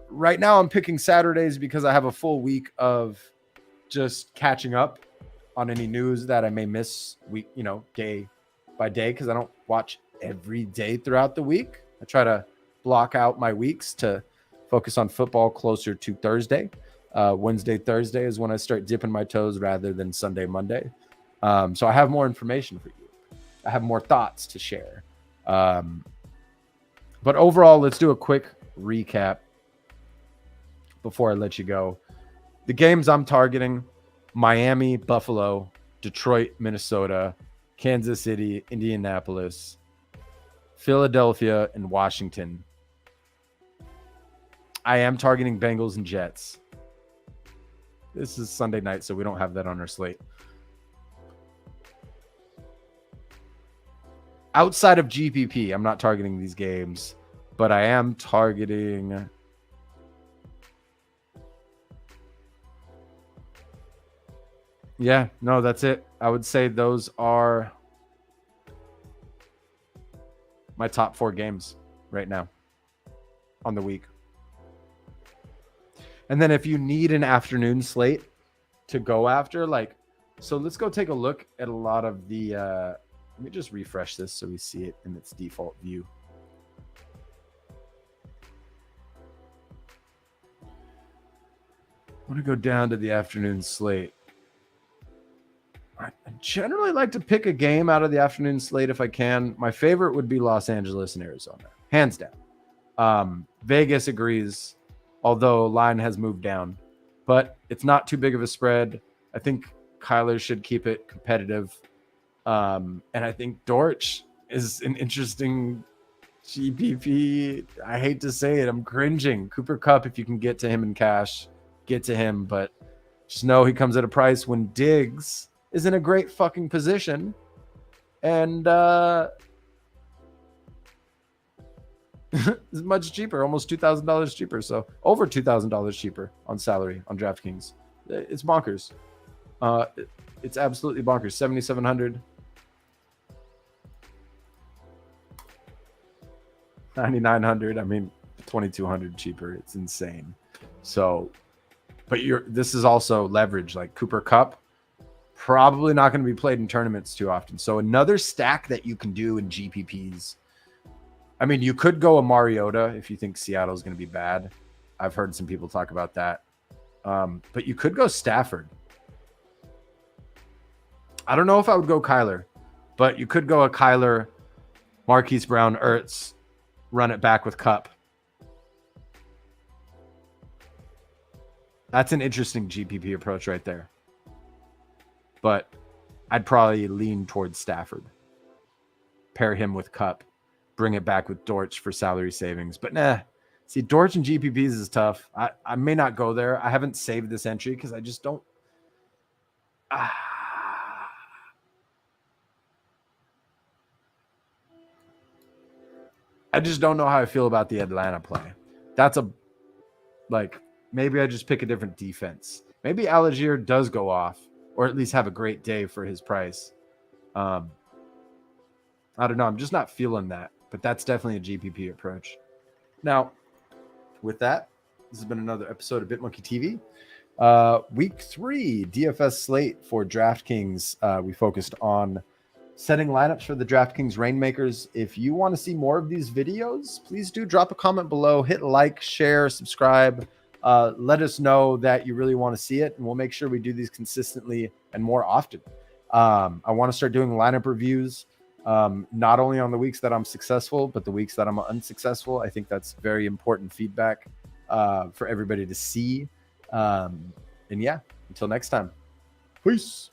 Right now, I'm picking Saturdays because I have a full week of just catching up on any news that I may miss week, day by day, because I don't watch every day throughout the week. I try to block out my weeks to focus on football closer to Thursday. Wednesday, Thursday is when I start dipping my toes rather than Sunday, Monday. So I have more information for you. I have more thoughts to share. But overall, let's do a quick recap before I let you go. The games I'm targeting: Miami, Buffalo, Detroit, Minnesota, Kansas City, Indianapolis, Philadelphia, and Washington. I am targeting Bengals and Jets. This is Sunday night, so we don't have that on our slate. Outside of GPP, I'm not targeting these games, but I am targeting... Yeah, no, that's it. I would say those are my top 4 games right now on the week. And then if you need an afternoon slate to go after, so let's go take a look at a lot of the, let me just refresh this so we see it in its default view. I want to go down to the afternoon slate. I generally like to pick a game out of the afternoon slate if I can. My favorite would be Los Angeles and Arizona, hands down. Vegas agrees, although line has moved down, but it's not too big of a spread. I think Kyler should keep it competitive. And I think Dortch is an interesting GPP. I hate to say it. I'm cringing. Cooper Kupp, if you can get to him in cash, get to him. But just know he comes at a price when Diggs is in a great fucking position. And it's much cheaper, almost $2,000 cheaper. So over $2,000 cheaper on salary on DraftKings. It's bonkers. It's absolutely bonkers. 7,700. 9,900. I mean, 2,200 cheaper. It's insane. So, but this is also leverage. Like Cooper Kupp, probably not going to be played in tournaments too often. So another stack that you can do in GPPs. I mean, you could go a Mariota if you think Seattle's going to be bad. I've heard some people talk about that. But you could go Stafford. I don't know if I would go Kyler, but you could go a Kyler, Marquise Brown, Ertz, run it back with Kupp. That's an interesting GPP approach right there. But I'd probably lean towards Stafford. Pair him with Kupp. Bring it back with Dortch for salary savings. But nah. See, Dortch and GPPs is tough. I may not go there. I haven't saved this entry because I just don't. I just don't know how I feel about the Atlanta play. That's maybe I just pick a different defense. Maybe Algier does go off, or at least have a great day for his price. I don't know. I'm just not feeling that, but that's definitely a GPP approach. Now, with that, this has been another episode of BitmonkeyTV. Week 3 DFS slate for DraftKings. We focused on setting lineups for the DraftKings Reignmakers. If you want to see more of these videos, please do drop a comment below, hit like, share, subscribe. Let us know that you really want to see it, and we'll make sure we do these consistently and more often. I want to start doing lineup reviews, not only on the weeks that I'm successful, but the weeks that I'm unsuccessful. I think that's very important feedback for everybody to see. And yeah, until next time, peace.